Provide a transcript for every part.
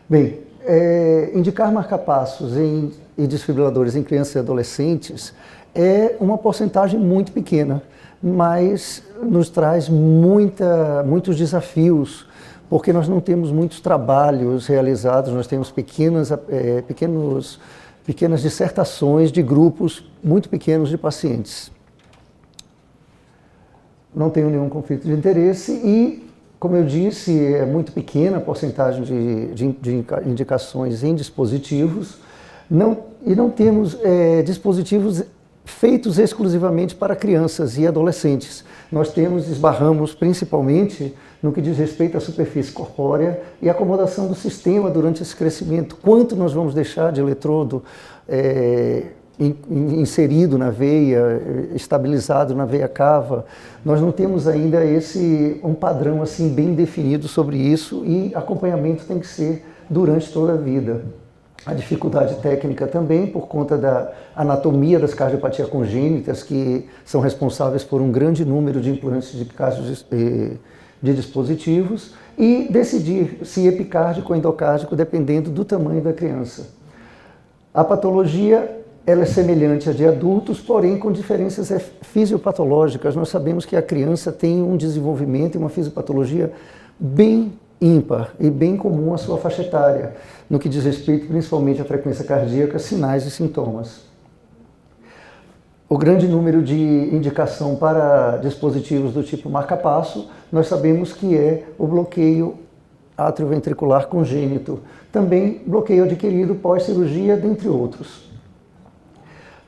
Bem, indicar marcapassos e desfibriladores em crianças e adolescentes é uma porcentagem muito pequena, mas nos traz muitos desafios, porque nós não temos muitos trabalhos realizados, nós temos pequenas dissertações de grupos muito pequenos de pacientes. Não tenho nenhum conflito de interesse e, como eu disse, é muito pequena a porcentagem de indicações em dispositivos e não temos dispositivos feitos exclusivamente para crianças e adolescentes. Nós esbarramos principalmente no que diz respeito à superfície corpórea e acomodação do sistema durante esse crescimento. Quanto nós vamos deixar de eletrodo inserido na veia, estabilizado na veia cava? Nós não temos ainda um padrão assim bem definido sobre isso e acompanhamento tem que ser durante toda a vida. A dificuldade técnica também por conta da anatomia das cardiopatias congênitas, que são responsáveis por um grande número de implantes de casos de dispositivos, e decidir se epicárdico ou endocárdico dependendo do tamanho da criança. A patologia ela é semelhante à de adultos, porém com diferenças fisiopatológicas. Nós sabemos que a criança tem um desenvolvimento e uma fisiopatologia bem ímpar e bem comum à sua faixa etária, no que diz respeito principalmente à frequência cardíaca, sinais e sintomas. O grande número de indicação para dispositivos do tipo marcapasso, nós sabemos que é o bloqueio atrioventricular congênito, também bloqueio adquirido pós-cirurgia, dentre outros.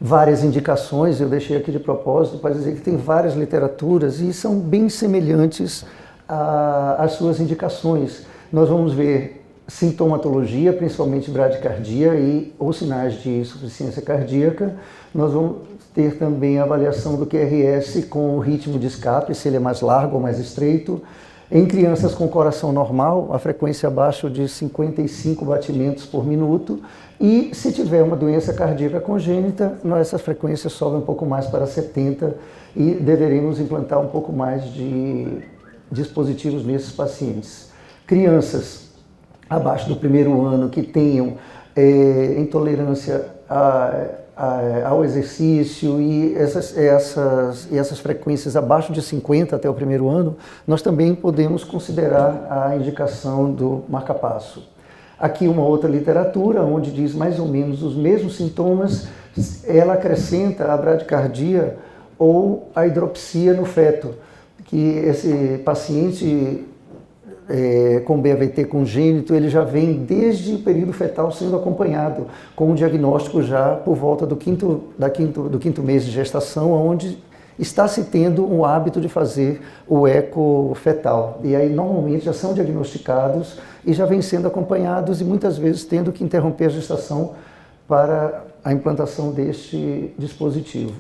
Várias indicações, eu deixei aqui de propósito para dizer que tem várias literaturas e são bem semelhantes às suas indicações. Nós vamos ver sintomatologia, principalmente bradicardia ou sinais de insuficiência cardíaca. Nós vamos ter também a avaliação do QRS com o ritmo de escape, se ele é mais largo ou mais estreito. Em crianças com coração normal, a frequência abaixo de 55 batimentos por minuto. E se tiver uma doença cardíaca congênita, essa frequência sobe um pouco mais para 70 e deveremos implantar um pouco mais de dispositivos nesses pacientes. Crianças abaixo do primeiro ano que tenham intolerância ao exercício e essas frequências abaixo de 50 até o primeiro ano, nós também podemos considerar a indicação do marcapasso. Aqui uma outra literatura, onde diz mais ou menos os mesmos sintomas, ela acrescenta a bradicardia ou a hidropsia no feto, que esse paciente com BAVT congênito, ele já vem desde o período fetal sendo acompanhado, com um diagnóstico já por volta do quinto mês de gestação, onde está se tendo um hábito de fazer o eco fetal. E aí normalmente já são diagnosticados e já vêm sendo acompanhados e muitas vezes tendo que interromper a gestação para a implantação deste dispositivo.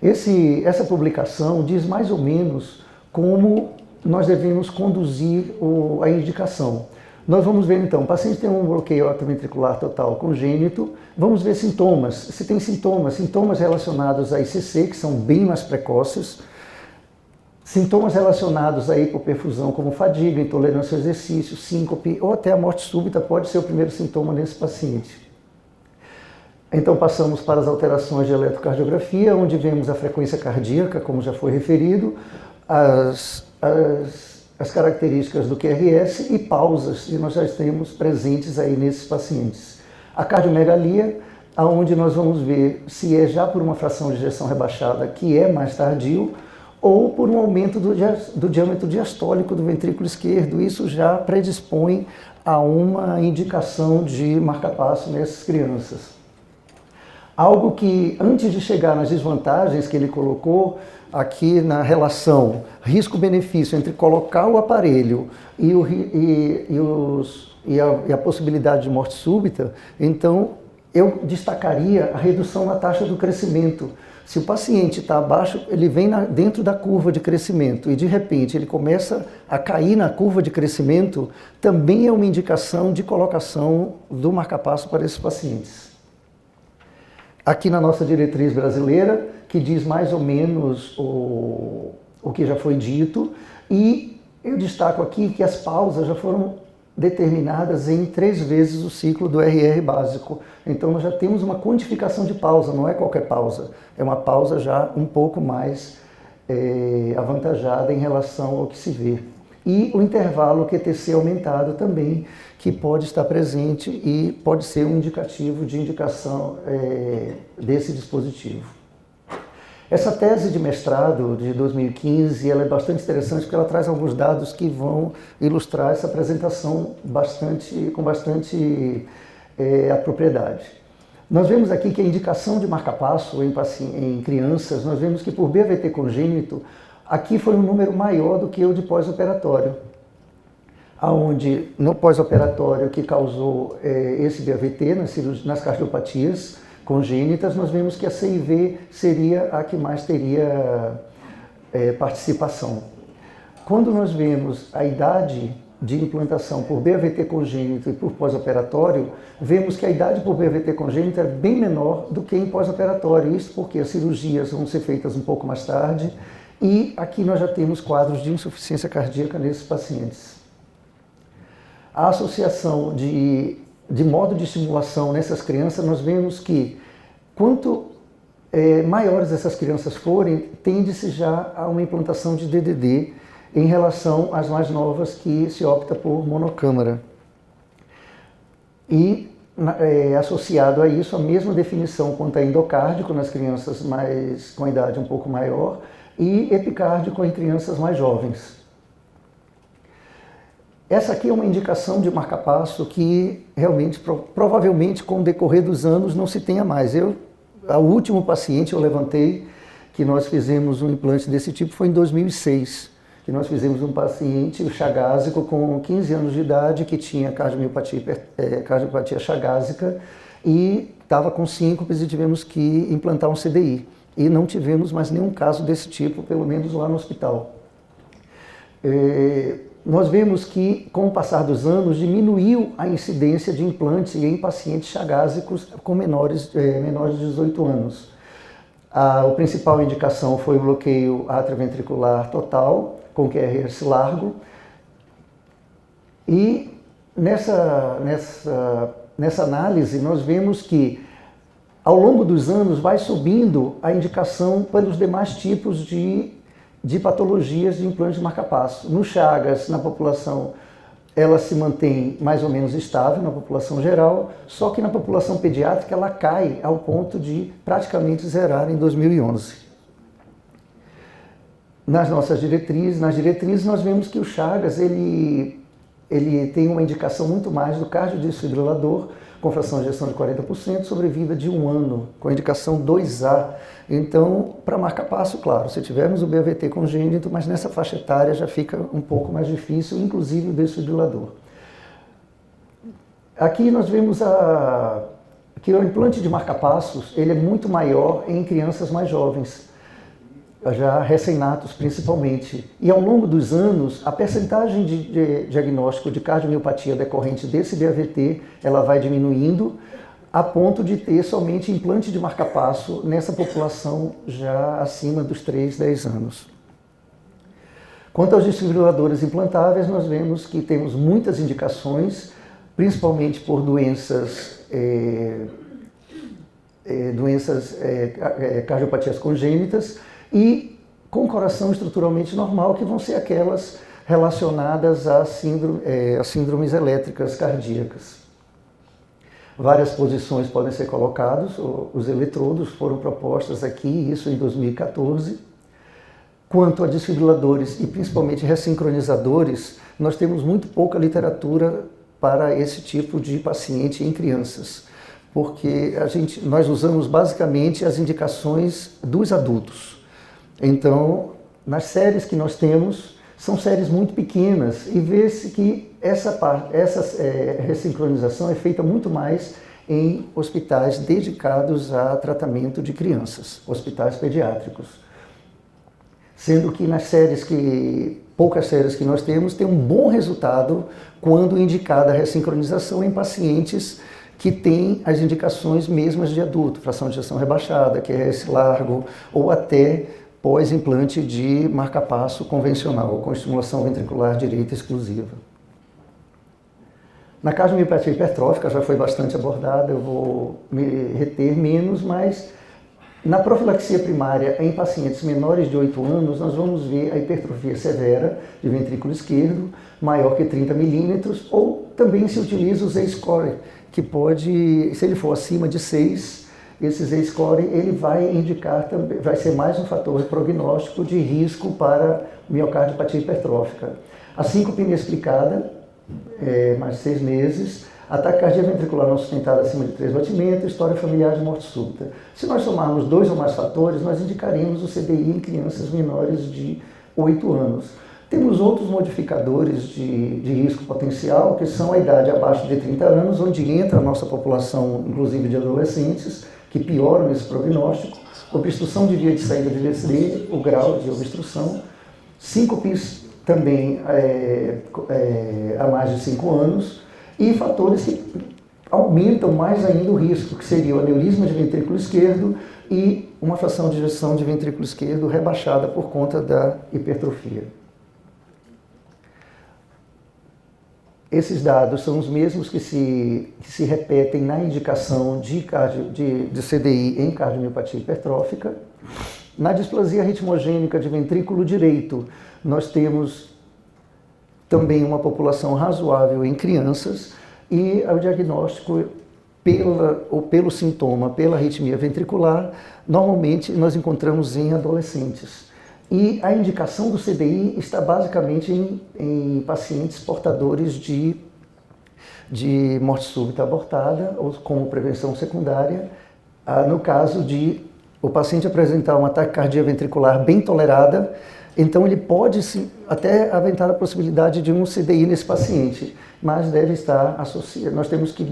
Essa publicação diz mais ou menos como nós devemos conduzir a indicação. Nós vamos ver então, o paciente tem um bloqueio atrioventricular total congênito, vamos ver sintomas. Se tem sintomas relacionados à ICC, que são bem mais precoces, sintomas relacionados à hipoperfusão, como fadiga, intolerância ao exercício, síncope ou até a morte súbita pode ser o primeiro sintoma nesse paciente. Então passamos para as alterações de eletrocardiografia, onde vemos a frequência cardíaca, como já foi referido, as características do QRS e pausas que nós já temos presentes aí nesses pacientes. A cardiomegalia, onde nós vamos ver se é já por uma fração de ejeção rebaixada, que é mais tardio, ou por um aumento do diâmetro diastólico do ventrículo esquerdo. Isso já predispõe a uma indicação de marcapasso nessas crianças. Algo que, antes de chegar nas desvantagens que ele colocou aqui na relação risco-benefício entre colocar o aparelho e a possibilidade de morte súbita, então eu destacaria a redução na taxa do crescimento. Se o paciente está abaixo, ele vem dentro da curva de crescimento e de repente ele começa a cair na curva de crescimento, também é uma indicação de colocação do marcapasso para esses pacientes. Aqui na nossa diretriz brasileira, que diz mais ou menos o que já foi dito, e eu destaco aqui que as pausas já foram determinadas em 3 vezes o ciclo do RR básico. Então nós já temos uma quantificação de pausa, não é qualquer pausa, é uma pausa já um pouco mais avantajada em relação ao que se vê. E o intervalo QTC aumentado também, que pode estar presente e pode ser um indicativo de indicação desse dispositivo. Essa tese de mestrado de 2015 ela é bastante interessante porque ela traz alguns dados que vão ilustrar essa apresentação com bastante propriedade. Nós vemos aqui que a indicação de marca-passo em crianças, nós vemos que por BAVT congênito, aqui foi um número maior do que o de pós-operatório, aonde no pós-operatório que causou esse BAVT nas cardiopatias congênitas, nós vemos que a CIV seria a que mais teria participação. Quando nós vemos a idade de implantação por BAVT congênito e por pós-operatório, vemos que a idade por BAVT congênito é bem menor do que em pós-operatório. Isso porque as cirurgias vão ser feitas um pouco mais tarde e aqui nós já temos quadros de insuficiência cardíaca nesses pacientes. A associação de modo de estimulação nessas crianças, nós vemos que quanto maiores essas crianças forem, tende-se já a uma implantação de DDD em relação às mais novas que se opta por monocâmara. E associado a isso, a mesma definição quanto a endocárdico nas crianças com a idade um pouco maior e epicárdico em crianças mais jovens. Essa aqui é uma indicação de marca-passo que realmente, provavelmente, com o decorrer dos anos, não se tenha mais. O último paciente eu levantei que nós fizemos um implante desse tipo foi em 2006, que nós fizemos um paciente chagásico com 15 anos de idade que tinha cardiopatia chagásica e estava com síncopes e tivemos que implantar um CDI. E não tivemos mais nenhum caso desse tipo, pelo menos lá no hospital. Nós vemos que, com o passar dos anos, diminuiu a incidência de implante em pacientes chagásicos com menores de 18 anos. A principal indicação foi o bloqueio atrioventricular total, com QRS largo. E nessa análise, nós vemos que, ao longo dos anos, vai subindo a indicação para os demais tipos de patologias de implante de marca-passo. No Chagas, na população, ela se mantém mais ou menos estável na população geral, só que na população pediátrica ela cai ao ponto de praticamente zerar em 2011. Nas nossas diretrizes nós vemos que o Chagas ele tem uma indicação muito mais do cardiodesfibrilador, com fração de ejeção de 40%, sobrevida de 1 ano, com a indicação 2A. Então, para marca-passo, claro, se tivermos o BAVT congênito, mas nessa faixa etária já fica um pouco mais difícil, inclusive o desfibrilador. Aqui nós vemos que o implante de marca-passos ele é muito maior em crianças mais jovens, já recém-natos principalmente. E ao longo dos anos, a percentagem de diagnóstico de cardiomiopatia decorrente desse BAVT, ela vai diminuindo, a ponto de ter somente implante de marca-passo nessa população já acima dos 10 anos. Quanto aos desfibriladores implantáveis, nós vemos que temos muitas indicações, principalmente por doenças cardiopatias congênitas e com coração estruturalmente normal, que vão ser aquelas relacionadas a síndromes elétricas cardíacas. Várias posições podem ser colocadas, os eletrodos foram propostos aqui, isso em 2014. Quanto a desfibriladores e principalmente ressincronizadores, nós temos muito pouca literatura para esse tipo de paciente em crianças, porque nós usamos basicamente as indicações dos adultos. Então, nas séries que nós temos, são séries muito pequenas e vê-se que essa ressincronização é feita muito mais em hospitais dedicados a tratamento de crianças, hospitais pediátricos. Sendo que nas poucas séries que nós temos, tem um bom resultado quando indicada a ressincronização em pacientes que têm as indicações mesmas de adulto, fração de ejeção rebaixada, QRS largo, ou até pós-implante de marca-passo convencional, com estimulação ventricular direita exclusiva. Na cardiomiopatia hipertrófica já foi bastante abordada, eu vou me reter menos, mas na profilaxia primária em pacientes menores de 8 anos, nós vamos ver a hipertrofia severa de ventrículo esquerdo, maior que 30 milímetros, ou também se utiliza o Z-score, que pode, se ele for acima de 6, esse Z-score ele vai indicar também, vai ser mais um fator prognóstico de risco para miocardiopatia hipertrófica. A síncope inexplicada, mais de 6 meses, ataque cardíaco ventricular não sustentado acima de 3 batimentos, história familiar de morte súbita. Se nós somarmos 2 ou mais fatores, nós indicaremos o CDI em crianças menores de 8 anos. Temos outros modificadores de risco potencial, que são a idade abaixo de 30 anos, onde entra a nossa população, inclusive de adolescentes, que pioram esse prognóstico, obstrução de via de saída de VSD, o grau de obstrução, síncopes também há mais de 5 anos, e fatores que aumentam mais ainda o risco, que seria o aneurisma de ventrículo esquerdo e uma fração de ejeção de ventrículo esquerdo rebaixada por conta da hipertrofia. Esses dados são os mesmos que se repetem na indicação de CDI em cardiomiopatia hipertrófica. Na displasia ritmogênica de ventrículo direito, nós temos também uma população razoável em crianças e o diagnóstico pelo sintoma, pela arritmia ventricular, normalmente nós encontramos em adolescentes. E a indicação do CDI está basicamente em pacientes portadores de morte súbita abortada ou como prevenção secundária, no caso de o paciente apresentar uma taquicardia ventricular bem tolerada, então ele pode até aventar a possibilidade de um CDI nesse paciente, mas deve estar associado. Nós temos que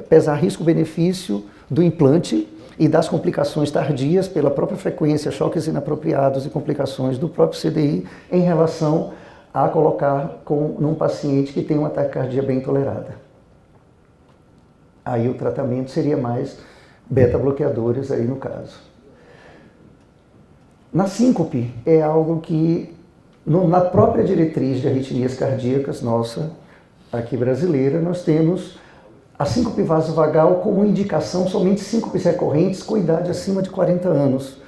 pesar risco-benefício do implante e das complicações tardias pela própria frequência, choques inapropriados e complicações do próprio CDI em relação a colocar num paciente que tem uma taquicardia bem tolerada. Aí o tratamento seria mais beta-bloqueadores aí no caso. Na síncope é algo que, na própria diretriz de arritmias cardíacas nossa, aqui brasileira, nós temos a síncope vasovagal como indicação somente síncopes recorrentes com idade acima de 40 anos.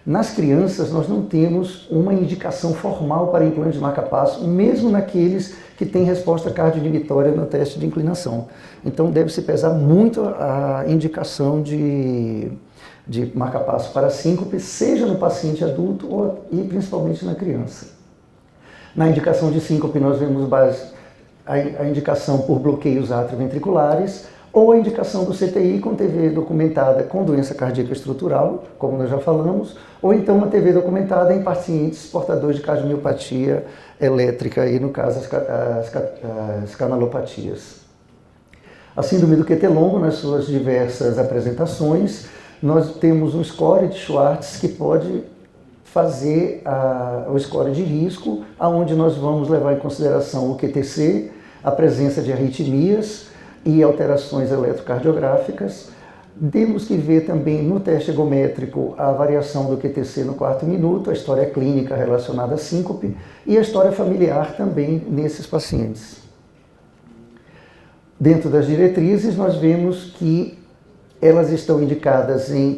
Nas crianças, nós não temos uma indicação formal para implante de marca-passo, mesmo naqueles que têm resposta cardioinibitória no teste de inclinação. Então, deve-se pesar muito a indicação de marca-passo para síncope, seja no paciente adulto e principalmente na criança. Na indicação de síncope, nós vemos a indicação por bloqueios atrioventriculares ou a indicação do CTI com TV documentada com doença cardíaca estrutural, como nós já falamos, ou então uma TV documentada em pacientes portadores de cardiomiopatia elétrica, e no caso as canalopatias. A síndrome do QT longo, nas suas diversas apresentações, nós temos um score de Schwartz que pode fazer o score de risco, onde nós vamos levar em consideração o QTC, a presença de arritmias e alterações eletrocardiográficas. Temos que ver também no teste egométrico a variação do QTC no 4º minuto, a história clínica relacionada à síncope e a história familiar também nesses pacientes. Dentro das diretrizes, nós vemos que elas estão indicadas em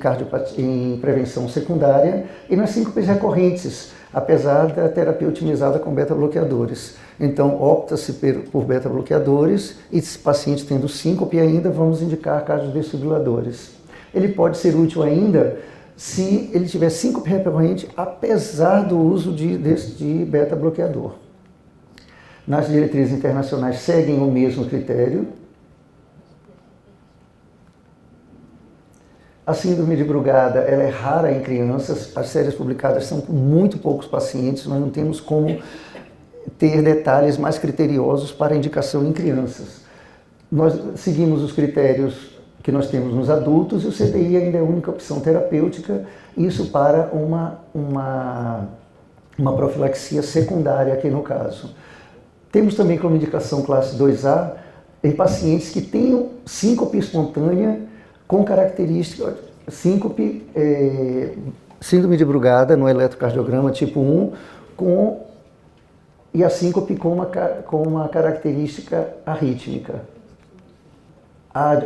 prevenção secundária e nas síncopes recorrentes, apesar da terapia otimizada com beta-bloqueadores. Então, opta-se por beta-bloqueadores e, se o paciente tendo síncope ainda, vamos indicar cardiodesfibriladores. Ele pode ser útil ainda se ele tiver síncope recorrente, apesar do uso de beta-bloqueador. Nas diretrizes internacionais seguem o mesmo critério. A síndrome de Brugada ela é rara em crianças, as séries publicadas são com muito poucos pacientes, nós não temos como ter detalhes mais criteriosos para indicação em crianças. Nós seguimos os critérios que nós temos nos adultos e o CTI ainda é a única opção terapêutica, isso para uma profilaxia secundária aqui no caso. Temos também como indicação classe 2A em pacientes que tenham síncope espontânea com característica síncope, síndrome de Brugada no eletrocardiograma tipo 1, com e a síncope com uma característica arrítmica.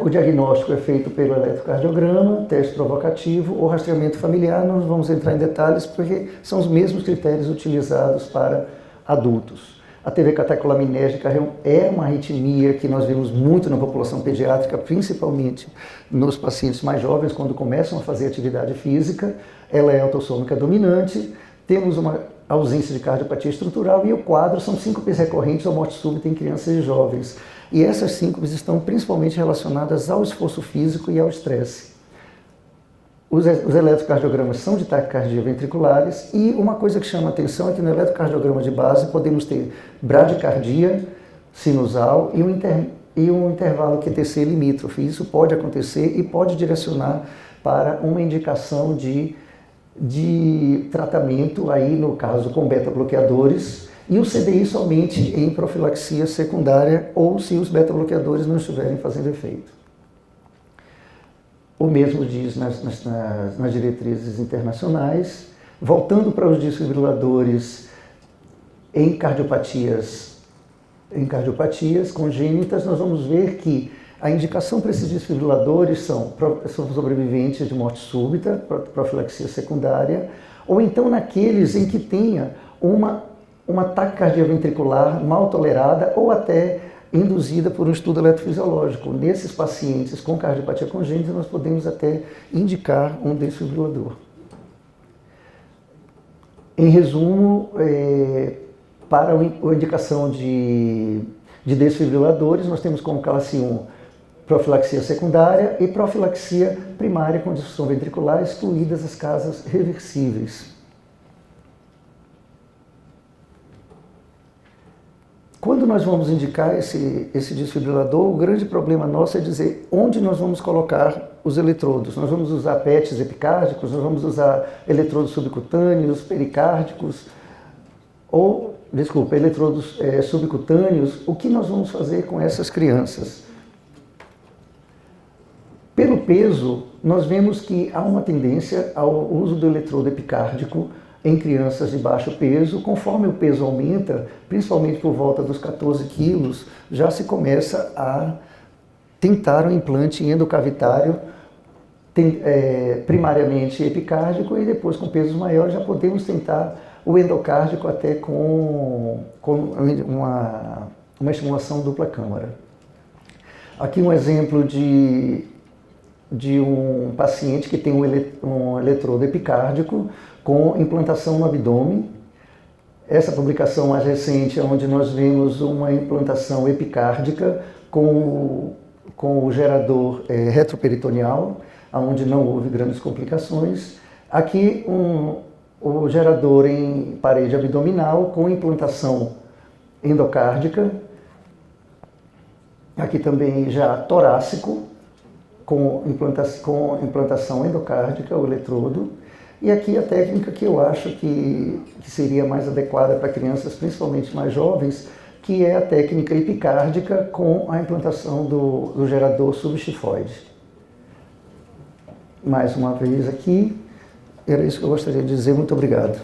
O diagnóstico é feito pelo eletrocardiograma, teste provocativo ou rastreamento familiar. Não vamos entrar em detalhes porque são os mesmos critérios utilizados para adultos. A TV catecolamинérgica é uma arritmia que nós vemos muito na população pediátrica, principalmente nos pacientes mais jovens, quando começam a fazer atividade física. Ela é autossômica dominante, temos uma ausência de cardiopatia estrutural e o quadro são síncopes recorrentes ou morte súbita em crianças e jovens. E essas síncopes estão principalmente relacionadas ao esforço físico e ao estresse. Os eletrocardiogramas são de taquicardia ventriculares e uma coisa que chama a atenção é que no eletrocardiograma de base podemos ter bradicardia sinusal e um intervalo QTC limítrofe. Isso pode acontecer e pode direcionar para uma indicação de tratamento, aí no caso com beta-bloqueadores, e o CDI somente em profilaxia secundária ou se os beta-bloqueadores não estiverem fazendo efeito. O mesmo diz nas diretrizes internacionais. Voltando para os desfibriladores em cardiopatias congênitas, nós vamos ver que a indicação para esses desfibriladores são sobreviventes de morte súbita, profilaxia secundária, ou então naqueles em que tenha uma taquicardia ventricular mal tolerada ou até induzida por um estudo eletrofisiológico. Nesses pacientes com cardiopatia congênita, nós podemos até indicar um desfibrilador. Em resumo, para a indicação de desfibriladores, nós temos como classe 1 profilaxia secundária e profilaxia primária com disfunção ventricular, excluídas as causas reversíveis. Quando nós vamos indicar esse desfibrilador, o grande problema nosso é dizer onde nós vamos colocar os eletrodos. Nós vamos usar PETs epicárdicos, nós vamos usar eletrodos subcutâneos, pericárdicos, eletrodos subcutâneos. O que nós vamos fazer com essas crianças? Pelo peso, nós vemos que há uma tendência ao uso do eletrodo epicárdico em crianças de baixo peso. Conforme o peso aumenta, principalmente por volta dos 14 quilos, já se começa a tentar um implante endocavitário, primariamente epicárdico, e depois com pesos maiores já podemos tentar o endocárdico até com uma estimulação dupla câmara. Aqui um exemplo de um paciente que tem um eletrodo epicárdico com implantação no abdômen. Essa publicação mais recente é onde nós vemos uma implantação epicárdica com o gerador retroperitoneal, onde não houve grandes complicações. Aqui o gerador em parede abdominal com implantação endocárdica. Aqui também já torácico, com implantação endocárdica, o eletrodo. E aqui a técnica que eu acho que seria mais adequada para crianças, principalmente mais jovens, que é a técnica epicárdica com a implantação do gerador subchifoide. Mais uma vez aqui, era isso que eu gostaria de dizer. Muito obrigado.